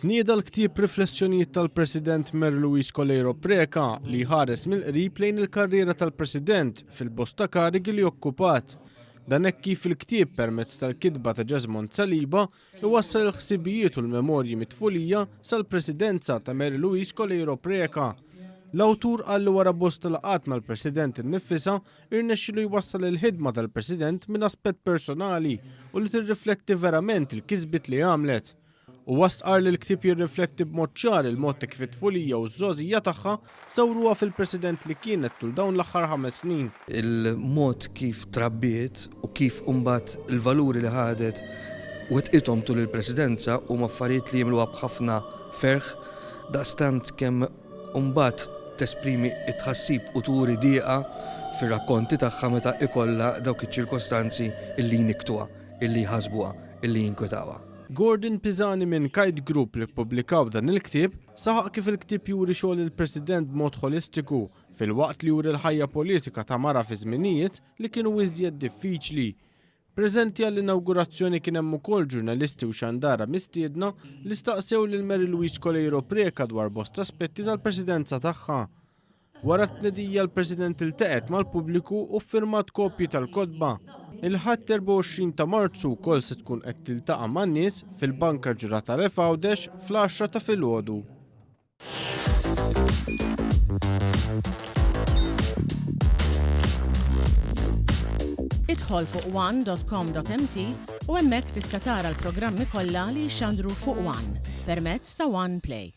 Tnieda l-ktieb Riflessjonijiet tal-President Mary Louise Coleiro Preca li ħares mill-qrib lejn il-karriera tal-President fil-bosta karigi li okkupat. Dan hekk kif il-ktieb permezz tal-kitba ta' Ġasmond Saliba iwassal il-ħsibijiet u l-memorji mitfulija sal-Presidenza ta' Mary Louise Coleiro Preca. L-awtur qal li wara bosta laqat mal-President innifisha irnexxielu jwassal il-ħidma tal-President minn aspett personali u li tirrifletti verament il-kisbiet li għamlet. U wastqar li l-ktieb jirrifletti b'mod ċar il-mod ta' kif it-tfulija uż-żogħżija tagħha sawruha fil-President li kienet tul dawn l-aħħar 5 snin. Il-mod kif trabbiet u kif imbagħad il-valuri li ħadet wettqithom tul il-Presidenza huma affarijiet li jagħmluha b'ħafna ferħ daqstant kemm imbagħad tesprimi t-tħassib u turi dieqa fir-rakkonti tagħha meta ikollha dawk iċ-ċirkostanzi illi jniktuha, illi jħassbuha, illi jinkwetawha. Gordon Pisani minn Kite Group li ppubblikaw dan il-ktieb saħaq kif il-ktieb juri xogħol il-President b'mod holistiku fil-waqt li juri l-ħajja politika ta' mara fi żminijiet li kienu iżjed diffiċli. Preżenti għall-inawgurazzjoni kien hemm ukoll ġurnalisti u xandara mistiedna li staqsew lil Mary Louise Coleiro Preca dwar bosta aspetti tal-Presidenza tagħha. Wara t-tnedija l-President iltaqet mal-pubbliku u ffirmat kopji tal-kotba. Il-ħadd 24 ta' Marzu wkoll se tkun qed tiltaqa' man-nies fil-Banka Ġurata Refawdex fl-10 ta' filgħodu. Idħol fuq one.com.mt u hemmhekk tista' tara l-programmi kollha li jxandru fuq One permezz ta' One Play.